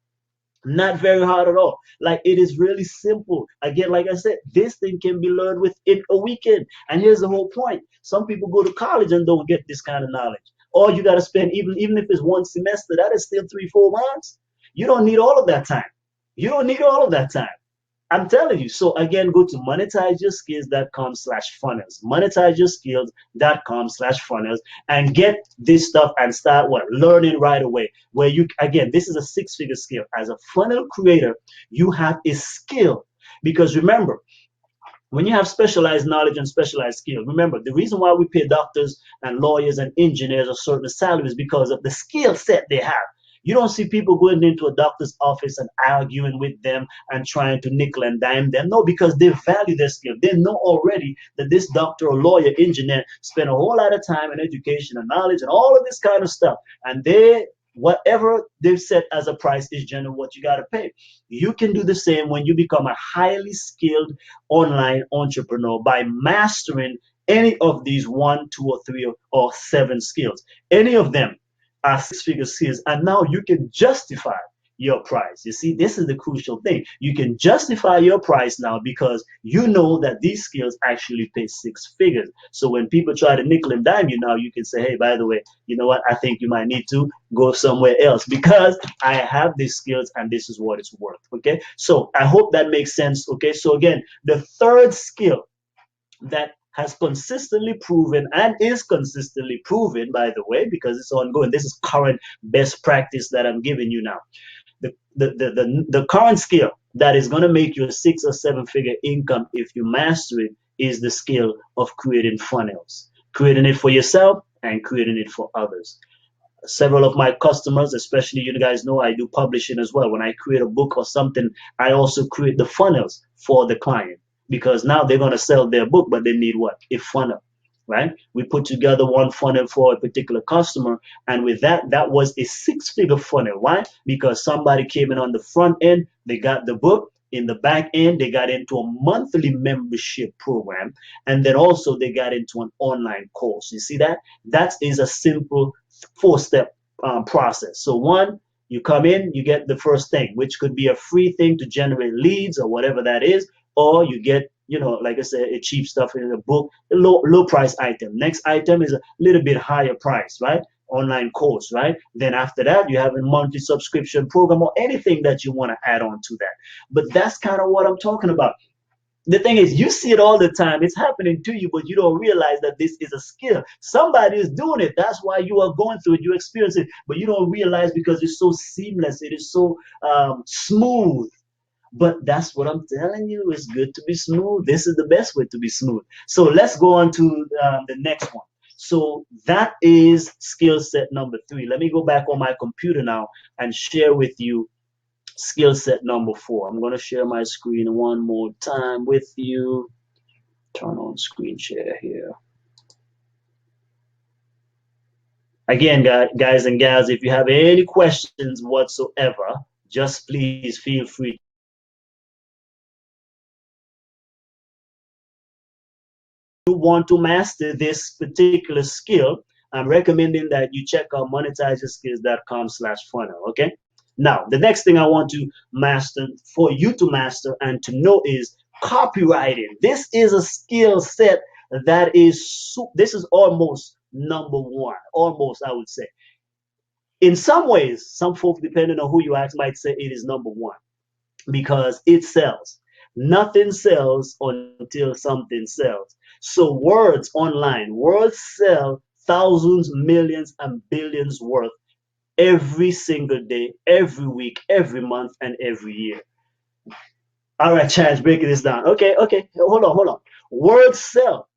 Not very hard at all. Like, it is really simple. Again, like I said, this thing can be learned within a weekend. And here's the whole point. Some people go to college and don't get this kind of knowledge. Or you got to spend, even if it's one semester, that is still 3-4 months. You don't need all of that time. You don't need all of that time. I'm telling you. So again, go to monetizeyourskills.com/funnels, monetizeyourskills.com/funnels, and get this stuff and start learning right away. Where you, again, this is a 6-figure skill. As a funnel creator, you have a skill, because remember, when you have specialized knowledge and specialized skills, remember, the reason why we pay doctors and lawyers and engineers a certain salary is because of the skill set they have. You don't see people going into a doctor's office and arguing with them and trying to nickel and dime them. No, because they value their skill. They know already that this doctor or lawyer, engineer spent a whole lot of time and education and knowledge and all of this kind of stuff. And whatever they've set as a price is generally what you got to pay. You can do the same when you become a highly skilled online entrepreneur by mastering any of these one, two, or three, or seven skills. Any of them are six-figure skills, and now you can justify your price. You see, this is the crucial thing. You can justify your price now because you know that these skills actually pay six figures. So when people try to nickel and dime you now, you can say, hey, by the way, you know what? I think you might need to go somewhere else because I have these skills and this is what it's worth. Okay. So I hope that makes sense. Okay. So again, the third skill that has consistently proven and is consistently proven, by the way, because it's ongoing. This is current best practice that I'm giving you now. The current skill that is going to make you a 6 or 7 figure income if you master it is the skill of creating funnels, creating it for yourself and creating it for others. Several of my customers, especially you guys know I do publishing as well. When I create a book or something, I also create the funnels for the client because now they're going to sell their book, but they need what? A funnel, right? We put together one funnel for a particular customer, and with that, that was a six-figure funnel. Why? Because somebody came in on the front end, they got the book. In the back end, they got into a monthly membership program, and then also they got into an online course. You see that? That is a simple four-step process. So one, you come in, you get the first thing, which could be a free thing to generate leads or whatever that is, or you get, like I said, a cheap stuff in a book, a low price item. Next item is a little bit higher price, right? Online course, right? Then after that, you have a monthly subscription program or anything that you want to add on to that. But that's kind of what I'm talking about. The thing is, you see it all the time. It's happening to you, but you don't realize that this is a skill. Somebody is doing it. That's why you are going through it. You experience it, but you don't realize because it's so seamless. It is so smooth. But that's what I'm telling you. It's good to be smooth. This is the best way to be smooth. So let's go on to the next one. So that is skill set number 3. Let me go back on my computer now and share with you skill set number 4. I'm going to share my screen one more time with you. Turn on screen share here. Again, guys and gals, if you have any questions whatsoever, just please feel free. You want to master this particular skill, I'm recommending that you check out monetizeskills.com/funnel. Okay. Now, the next thing I want to master for you to master and to know is copywriting. This is a skill set that this is almost number 1, almost, I would say. In some ways, some folks, depending on who you ask, might say it is number 1 because it sells. Nothing sells until something sells. So words online, words sell thousands, millions, and billions worth every single day, every week, every month, and every year. All right, Chad, breaking this down. Okay, hold on. Words sell.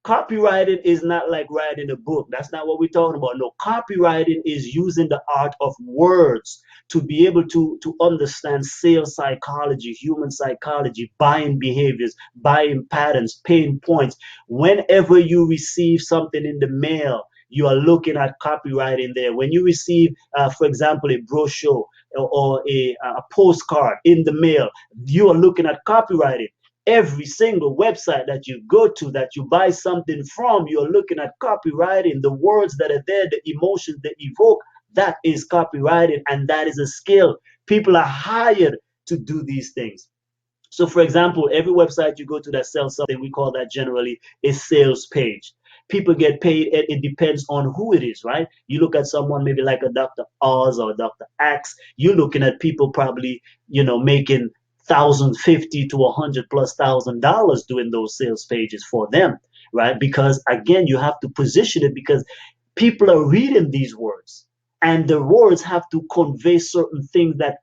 Copywriting is not like writing a book. That's not what we're talking about. No, copywriting is using the art of words to be able to understand sales psychology, human psychology, buying behaviors, buying patterns, pain points. Whenever you receive something in the mail, you are looking at copywriting there. When you receive, for example, a brochure or a postcard in the mail, you are looking at copywriting. Every single website that you go to, that you buy something from, you're looking at copywriting. The words that are there, the emotions they evoke, that is copywriting, and that is a skill. People are hired to do these things. So for example, every website you go to that sells something, we call that generally a sales page. People get paid, it depends on who it is, right? You look at someone maybe like a Dr. Oz or Dr. Axe, you're looking at people probably, making 1,050 to 100,000+ doing those sales pages for them, right? Because again, you have to position it because people are reading these words and the words have to convey certain things that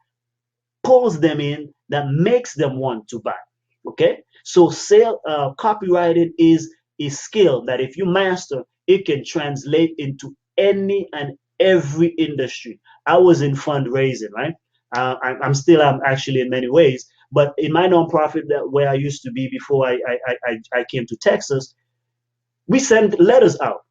pulls them in, that makes them want to buy. Okay, so copywriting is a skill that if you master, it can translate into any and every industry. I was in fundraising, right? I'm actually in many ways, but in my nonprofit where I used to be before I came to Texas, we send letters out.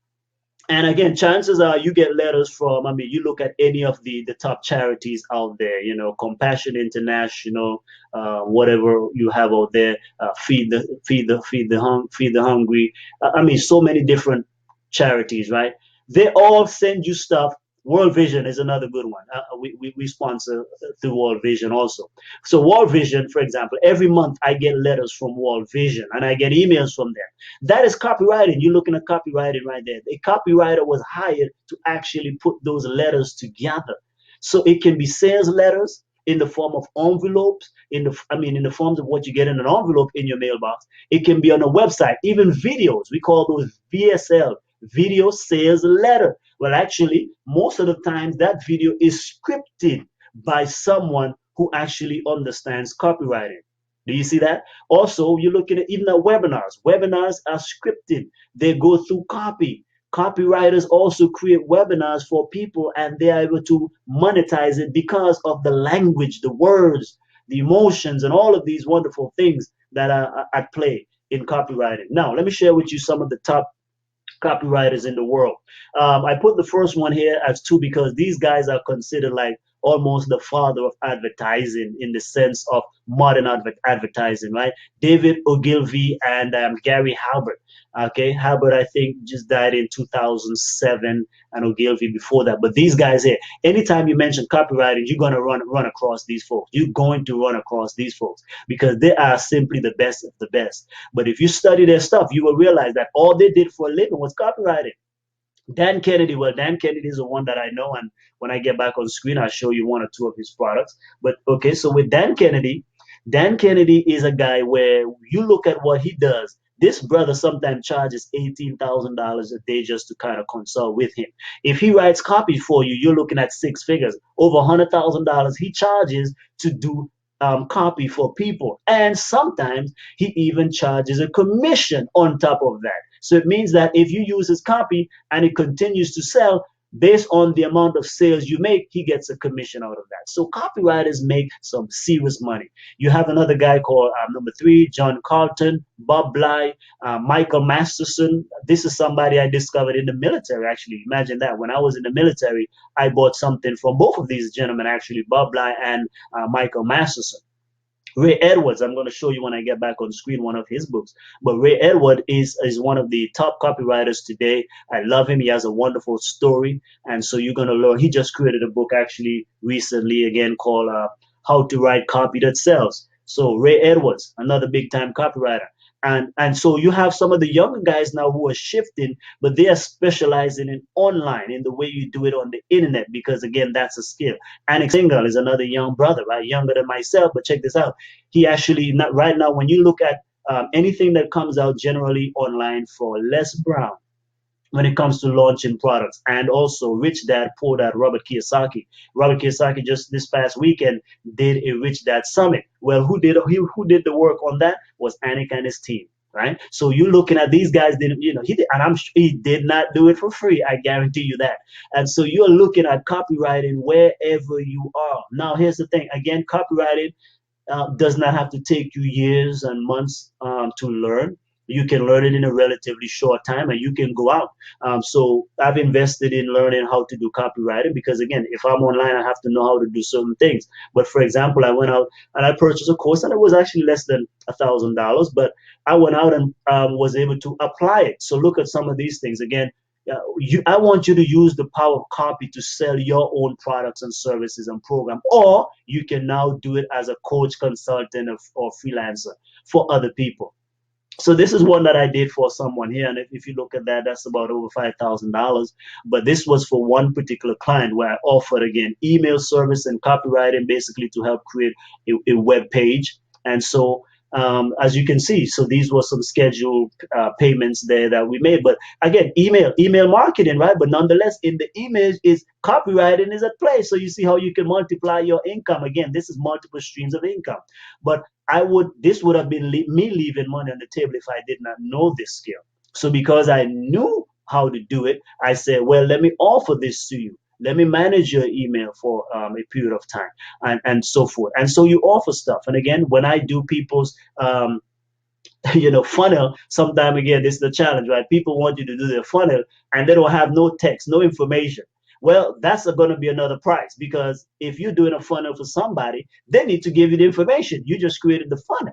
And again, chances are you get letters from, I mean, you look at any of the top charities out there, Compassion International, whatever you have out there, feed the hungry. I mean, so many different charities, right? They all send you stuff. World Vision is another good one. We sponsor through World Vision also. So World Vision, for example, every month I get letters from World Vision and I get emails from them. That is copywriting. You're looking at copywriting right there. A copywriter was hired to actually put those letters together. So it can be sales letters in the form of envelopes, in the forms of what you get in an envelope in your mailbox. It can be on a website, even videos. We call those VSL, video sales letter. Well, actually, most of the times that video is scripted by someone who actually understands copywriting. Do you see that? Also, you're looking at even at webinars. Webinars are scripted. They go through copy. Copywriters also create webinars for people and they are able to monetize it because of the language, the words, the emotions, and all of these wonderful things that are at play in copywriting. Now, let me share with you some of the top copywriters in the world. I put the first one here as two because these guys are considered like almost the father of advertising in the sense of modern advertising, right? David Ogilvy and Gary Halbert. Okay, Halbert I think just died in 2007, and Ogilvy before that. But these guys here, anytime you mention copywriting, you're gonna run across these folks. You're going to run across these folks because they are simply the best of the best. But if you study their stuff, you will realize that all they did for a living was copywriting. Dan Kennedy, well, Dan Kennedy is the one that I know, and when I get back on screen, I'll show you one or two of his products. But okay, so with Dan Kennedy is a guy where you look at what he does. This brother sometimes charges $18,000 a day just to kind of consult with him. If he writes copy for you, you're looking at six figures, over $100,000 he charges to do copy for people. And sometimes he even charges a commission on top of that. So it means that if you use his copy and it continues to sell, based on the amount of sales you make, he gets a commission out of that. So copywriters make some serious money. You have another guy called number three, John Carlton, Bob Bly, Michael Masterson. This is somebody I discovered in the military, actually. Imagine that. When I was in the military, I bought something from both of these gentlemen, actually, Bob Bly and Michael Masterson. Ray Edwards, I'm going to show you when I get back on screen one of his books. But Ray Edwards is one of the top copywriters today. I love him. He has a wonderful story. And so you're going to learn. He just created a book actually recently, again, called How to Write Copy That Sells. So Ray Edwards, another big time copywriter. And so you have some of the younger guys now who are shifting, but they are specializing in online, in the way you do it on the internet, because again, that's a skill. Alex Single is another young brother, right? Younger than myself, but check this out. He actually, not right now, when you look at anything that comes out generally online for Les Brown, when it comes to launching products, and also Rich Dad Poor Dad, Robert Kiyosaki. Robert Kiyosaki just this past weekend did a Rich Dad Summit. Well, who did the work on that was Anik and his team, right? So you're looking at these guys didn't, he did, and he did not do it for free. I guarantee you that. And so you're looking at copywriting wherever you are. Now, here's the thing. Again, copywriting does not have to take you years and months to learn. You can learn it in a relatively short time and you can go out. So I've invested in learning how to do copywriting because, again, if I'm online, I have to know how to do certain things. But for example, I went out and I purchased a course and it was actually less than $1,000, but I went out and was able to apply it. So look at some of these things. Again, I want you to use the power of copy to sell your own products and services and program, or you can now do it as a coach, consultant, or freelancer for other people. So this is one that I did for someone here, and if you look at that, that's about over $5,000. But this was for one particular client where I offered, again, email service and copywriting, basically to help create a web page. And so as you can see, so these were some scheduled payments there that we made. But again, email marketing, right? But nonetheless, in the image is copywriting is at play. So you see how you can multiply your income. Again, this is multiple streams of income. But this would have been me leaving money on the table if I did not know this skill. So because I knew how to do it, I said, well, let me offer this to you. let me manage your email for a period of time, and so forth. And so you offer stuff. And again, when I do people's funnel, sometime again, this is the challenge, right? People want you to do their funnel and they don't have no text, no information. Well, that's going to be another price, because if you're doing a funnel for somebody, they need to give you the information. You just created the funnel,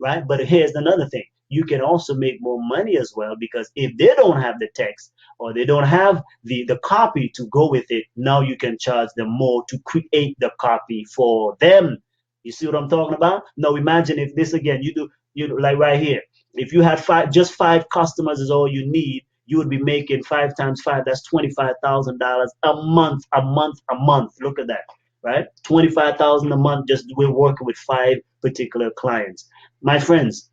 right? But here's another thing. You can also make more money as well, because if they don't have the text, or they don't have the copy to go with it, now you can charge them more to create the copy for them. You see what I'm talking about? Now imagine if this again, like right here, if you had just five customers is all you need, you would be making 5 times 5. That's $25,000 a month, a month, a month. Look at that, right? 25,000 a month. Just we're working with 5 particular clients. My friends,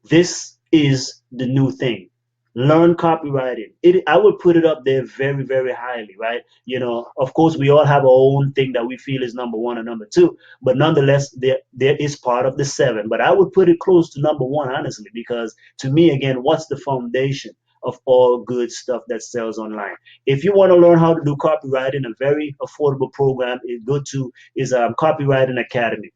this is the new thing. Learn copywriting. I would put it up there very, very highly, right? Of course, we all have our own thing that we feel is number one or number two, but nonetheless, there is part of the 7. But I would put it close to number one, honestly, because to me, again, what's the foundation of all good stuff that sells online? If you want to learn how to do copywriting, a very affordable program is Copywriting Academy.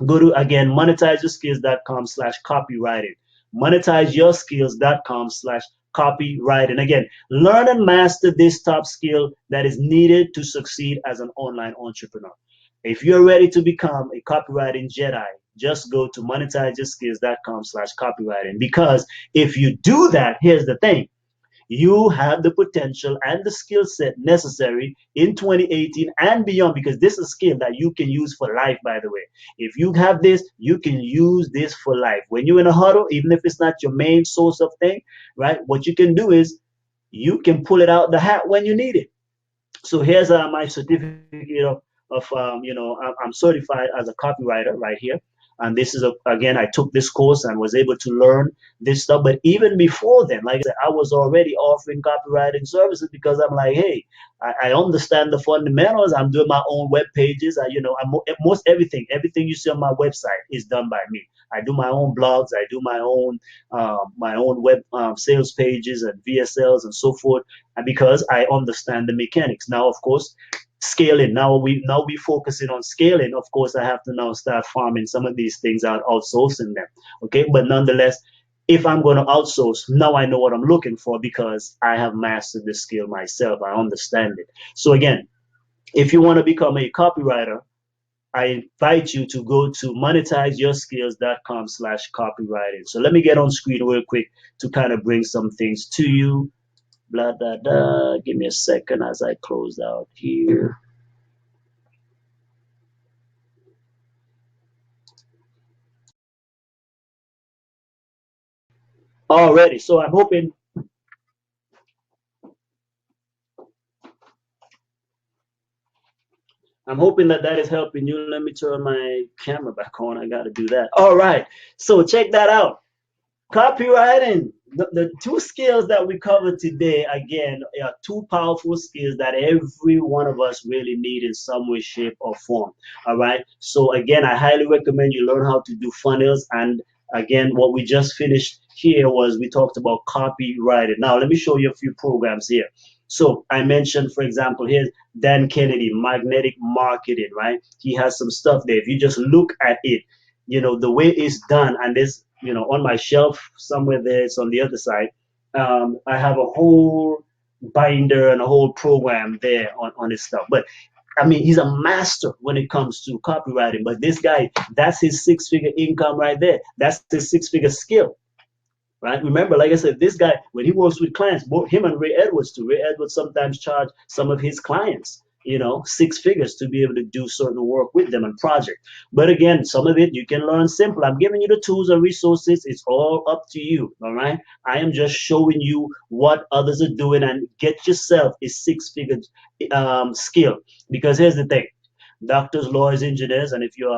Go to, again, monetizeyourskills.com/copywriting. Monetizeyourskills.com/copywriting. Again, learn and master this top skill that is needed to succeed as an online entrepreneur. If you're ready to become a copywriting Jedi, just go to monetizeyourskills.com/copywriting. Because if you do that, here's the thing: you have the potential and the skill set necessary in 2018 and beyond, because this is a skill that you can use for life, by the way. If you have this, you can use this for life. When you're in a huddle, even if it's not your main source of thing, right? What you can do is you can pull it out the hat when you need it. So here's my certificate of I'm certified as a copywriter right here. And this is, again, I took this course and was able to learn this stuff. But even before then, like I said, I was already offering copywriting services, because I'm like, hey, I understand the fundamentals. I'm doing my own web pages. Most everything you see on my website is done by me. I do my own blogs. I do my own web sales pages and VSLs and so forth, and because I understand the mechanics. Now, of course, scaling. Now we focusing on scaling. Of course, I have to now start farming some of these things out, outsourcing them. Okay, but nonetheless, if I'm going to outsource, now I know what I'm looking for, because I have mastered the skill myself. I understand it. So again, if you want to become a copywriter, I invite you to go to monetizeyourskills.com/copywriting. So let me get on screen real quick to kind of bring some things to you. Blah, blah, blah. Give me a second as I close out here. Already. So I'm hoping that is helping you. Let me turn my camera back on. I got to do that. All right. So check that out. Copywriting. The 2 skills that we covered today, again, are 2 powerful skills that every one of us really need in some way, shape, or form. All right. So again, I highly recommend you learn how to do funnels. And again, what we just finished here was we talked about copywriting. Now, let me show you a few programs here. So I mentioned, for example, here's Dan Kennedy, Magnetic Marketing, right? He has some stuff there. If you just look at it, the way it's done, and this, on my shelf somewhere there, it's on the other side. I have a whole binder and a whole program there on his stuff. But I mean, he's a master when it comes to copywriting. But this guy, that's his 6-figure income right there. That's his 6-figure skill. Right? Remember, like I said, this guy, when he works with clients, both him and Ray Edwards too. Ray Edwards sometimes charge some of his clients, 6 figures to be able to do certain work with them and project. But again, some of it you can learn simple. I'm giving you the tools and resources. It's all up to you. All right. I am just showing you what others are doing, and get yourself a 6-figure skill. Because here's the thing: doctors, lawyers, engineers, and if you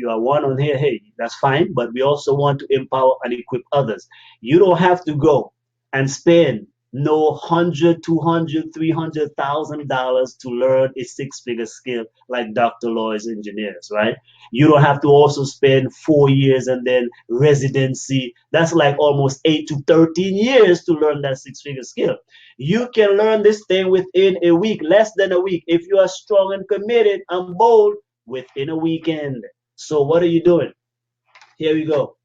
are one on here, hey, that's fine. But we also want to empower and equip others. You don't have to go and spend no 100, 200, $300,000 to learn a six-figure skill like Dr. Loy's engineers, right? You don't have to also spend 4 years and then residency. That's like almost 8 to 13 years to learn that six-figure skill. You can learn this thing within a week, less than a week, if you are strong and committed and bold, within a weekend. So what are you doing? Here we go.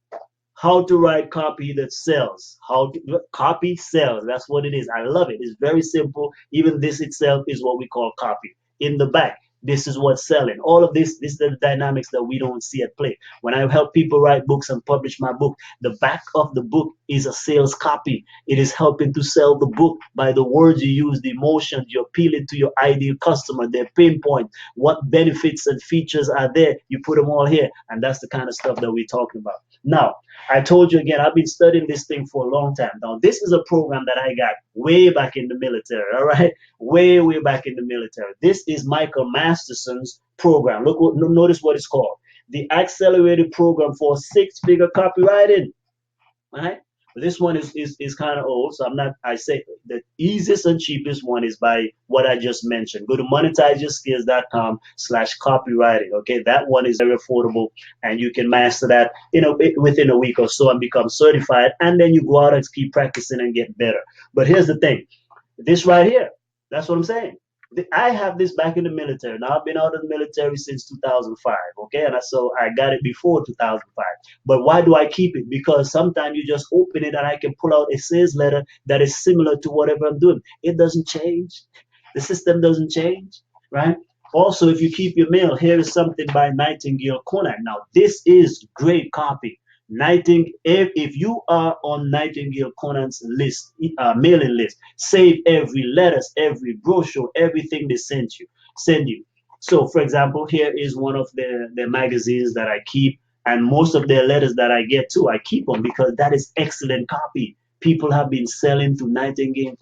How to write copy that sells. How to copy sells. That's what it is. I love it. It's very simple. Even this itself is what we call copy. In the back, this is what's selling. All of this is the dynamics that we don't see at play. When I help people write books and publish my book, the back of the book is a sales copy. It is helping to sell the book by the words you use, the emotions, you're appealing to your ideal customer, their pain point, what benefits and features are there. You put them all here, and that's the kind of stuff that we're talking about. Now, I told you again, I've been studying this thing for a long time. Now, this is a program that I got way back in the military, all right? Way, way back in the military. This is Michael Masterson's program. Notice what it's called. The Accelerated Program for Six-Figure Copywriting, all right? This one is kind of old, so I'm not, I say the easiest and cheapest one is by what I just mentioned. Go to monetizeyourskills.com/copywriting. Okay, that one is very affordable, and you can master that, within a week or so and become certified, and then you go out and keep practicing and get better. But here's the thing, this right here, that's what I'm saying. I have this back in the military. Now I've been out of the military since 2005. Okay, and so I got it before 2005. But why do I keep it? Because sometimes you just open it and I can pull out a sales letter that is similar to whatever I'm doing. It doesn't change. The system doesn't change, right? Also, if you keep your mail, here is something by Nightingale Conant. Now, this is great copy. If you are on Nightingale Conant's list, mailing list, save every letters, every brochure, everything they send you. So, for example, here is one of their magazines that I keep, and most of their letters that I get too, I keep them because that is excellent copy. People have been selling to Nightingale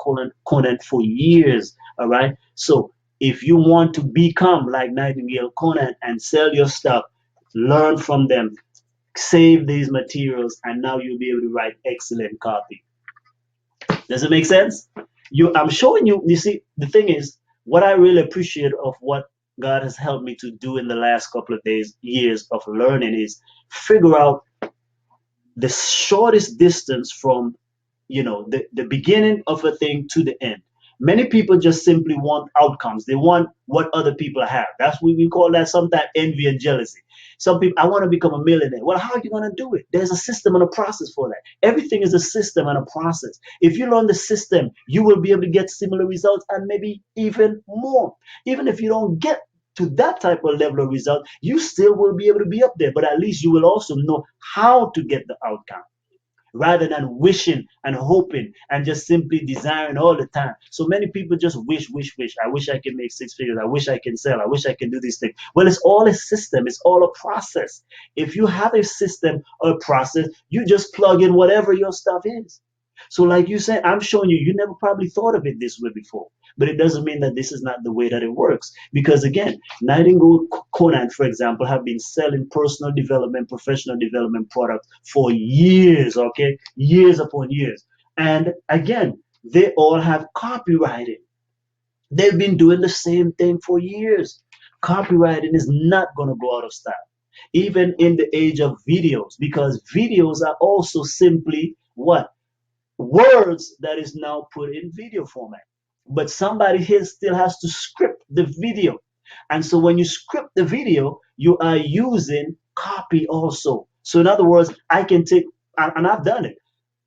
Conant for years. All right. So, if you want to become like Nightingale Conant and sell your stuff, learn from them, save these materials, and now you'll be able to write excellent copy. Does it make sense? I'm showing you. You see, the thing is, what I really appreciate of what God has helped me to do in the last couple of years of learning is figure out the shortest distance from the beginning of a thing to the end. Many people just simply want outcomes. They want what other people have. That's what we call that sometimes envy and jealousy. Some people, I want to become a millionaire. Well, how are you going to do it? There's a system and a process for that. Everything is a system and a process. If you learn the system, you will be able to get similar results and maybe even more. Even if you don't get to that type of level of result, you still will be able to be up there. But at least you will also know how to get the outcome, rather than wishing and hoping and just simply desiring all the time. So many people just wish, wish, wish. I wish I can make six figures. I wish I can sell. I wish I can do these things. Well, it's all a system. It's all a process. If you have a system or a process, you just plug in whatever your stuff is. So like you said, I'm showing you, you never probably thought of it this way before. But it doesn't mean that this is not the way that it works. Because again, Nightingale Conant, for example, have been selling personal development, professional development products for years, okay? Years upon years. And again, they all have copywriting. They've been doing the same thing for years. Copywriting is not going to go out of style, even in the age of videos, because videos are also simply what? Words that is now put in video format. But somebody here still has to script the video. And so when you script the video, you are using copy also. So in other words, I can take, and I've done it.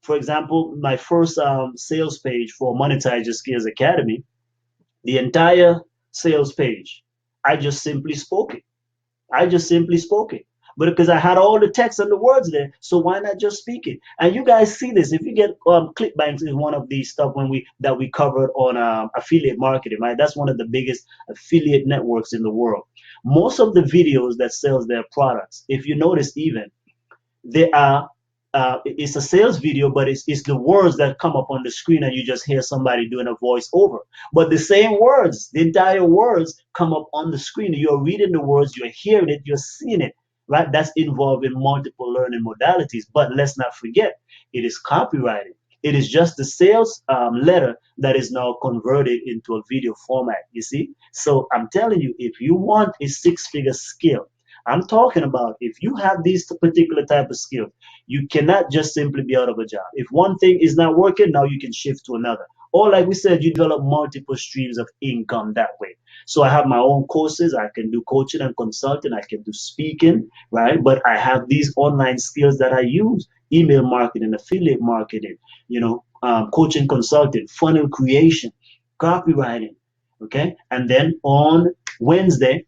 For example, my first sales page for Monetize Your Skills Academy, the entire sales page, I just simply spoke it. I just simply spoke it. But because I had all the text and the words there, so why not just speak it? And you guys see this. If you get ClickBank is one of these stuff that we covered on affiliate marketing, right? That's one of the biggest affiliate networks in the world. Most of the videos that sells their products, if you notice, even they are it's a sales video, but it's the words that come up on the screen and you just hear somebody doing a voiceover. But the same words, the entire words come up on the screen. You're reading the words, you're hearing it, you're seeing it, right? That's involved in multiple learning modalities. But let's not forget, it is copywriting. It is just the sales letter that is now converted into a video format, you see? So I'm telling you, if you want a six-figure skill, I'm talking about if you have these particular type of skills, you cannot just simply be out of a job. If one thing is not working, now you can shift to another. Or like we said, you develop multiple streams of income that way. So I have my own courses. I can do coaching and consulting. I can do speaking, right? But I have these online skills that I use: email marketing, affiliate marketing, coaching, consulting, funnel creation, copywriting. Okay. And then on Wednesday,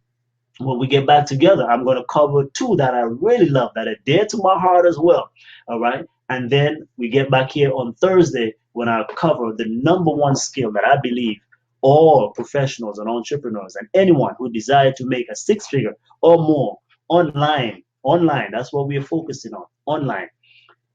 when we get back together, I'm going to cover two that I really love, that are dear to my heart as well. All right. And then we get back here on Thursday when I cover the number one skill that I believe all professionals and entrepreneurs and anyone who desire to make a six figure or more online, that's what we are focusing on, online,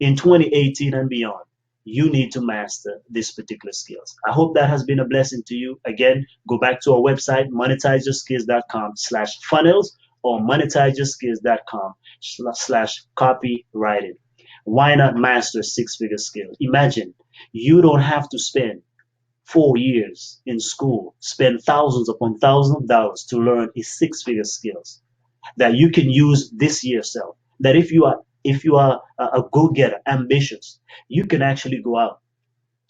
in 2018 and beyond. You need to master these particular skills. I hope that has been a blessing to you. Again, go back to our website, monetizeyourskills.com/funnels or monetizeyourskills.com/copywriting. Why not master six-figure skills? Imagine you don't have to spend 4 years in school, spend thousands upon thousands of dollars to learn a six-figure skills that you can use this year self. That if you are a go-getter, ambitious, you can actually go out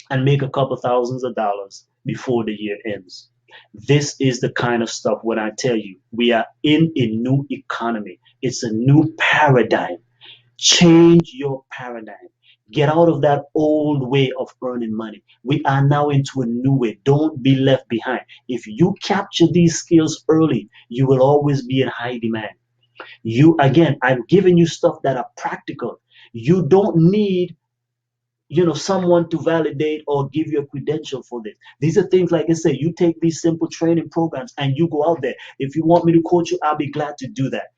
and make a couple thousands of dollars before the year ends. This is the kind of stuff when I tell you we are in a new economy. It's a new paradigm. Change your paradigm. Get out of that old way of earning money. We are now into a new way. Don't be left behind. If you capture these skills early, you will always be in high demand. I'm giving you stuff that are practical. You don't need someone to validate or give you a credential for this. These are things, like I say, you take these simple training programs and you go out there. If you want me to coach you, I'll be glad to do that.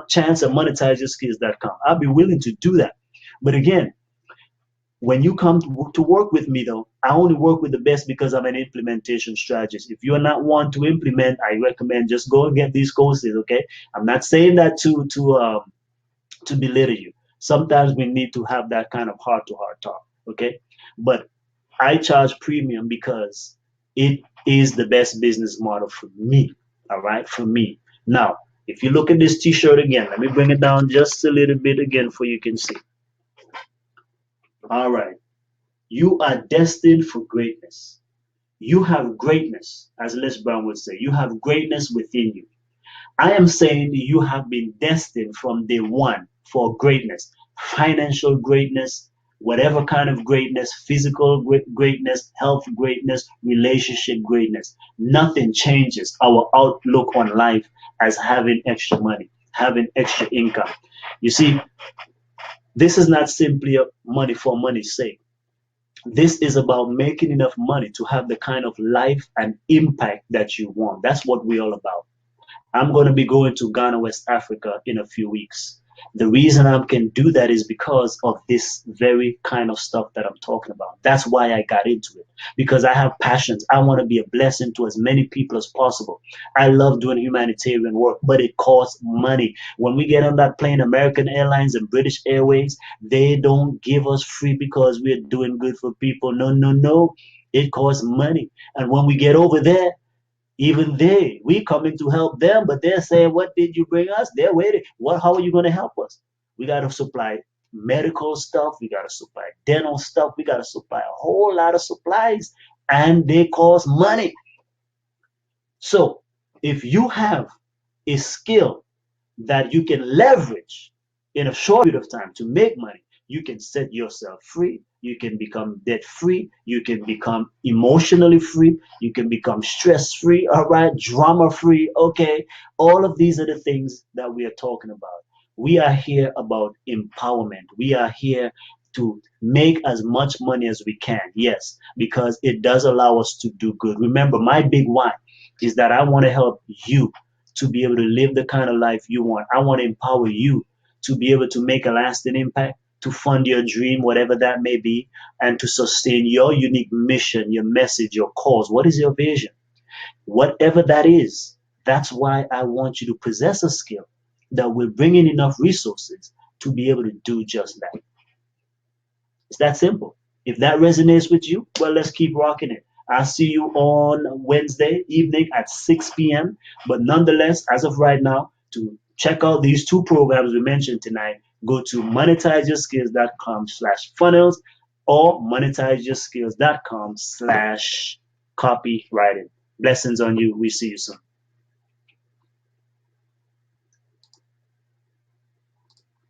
Chance at monetizeyourskills.com. I'll be willing to do that. But again, when you come to work with me, though, I only work with the best because I'm an implementation strategist. If you're not one to implement, I recommend just go and get these courses. Okay, I'm not saying that to belittle you. Sometimes we need to have that kind of heart-to-heart talk. Okay, but I charge premium because it is the best business model for me. All right, for me. Now, if you look at this T-shirt again, let me bring it down just a little bit again for you can see. All right. You are destined for greatness. You have greatness, as Les Brown would say. You have greatness within you. I am saying you have been destined from day one for greatness, financial greatness, whatever kind of greatness, physical greatness, health greatness, relationship greatness. Nothing changes our outlook on life as having extra money, having extra income. You see, this is not simply money for money's sake. This is about making enough money to have the kind of life and impact that you want. That's what we're all about. I'm going to be going to Ghana, West Africa in a few weeks. The reason I can do that is because of this very kind of stuff that I'm talking about. That's why I got into it, because I have passions. I want to be a blessing to as many people as possible. I love doing humanitarian work, but it costs money. When we get on that plane, American Airlines and British Airways, they don't give us free because we're doing good for people. No, no, no. It costs money. And when we get over there, even we coming to help them, but they're saying, "What did you bring us?" They're waiting. How are you going to help us? We got to supply medical stuff. We got to supply dental stuff. We got to supply a whole lot of supplies, and they cost money. So if you have a skill that you can leverage in a short period of time to make money, you can set yourself free. You can become debt free. You can become emotionally free. You can become stress free. All right, drama free. Okay, all of these are the things that we are talking about. We are here about empowerment. We are here to make as much money as we can. Yes, because it does allow us to do good. Remember, my big why is that I want to help you to be able to live the kind of life you want. I want to empower you to be able to make a lasting impact, to fund your dream, whatever that may be, and to sustain your unique mission, your message, your cause. What is your vision? Whatever that is, that's why I want you to possess a skill that will bring in enough resources to be able to do just that. It's that simple. If that resonates with you, well, let's keep rocking it. I'll see you on Wednesday evening at 6 p.m. But nonetheless, as of right now, to check out these two programs we mentioned tonight, go to monetizeyoursskills.com/funnels or monetizeyoursskills.com/copywriting. Blessings on you. We see you soon.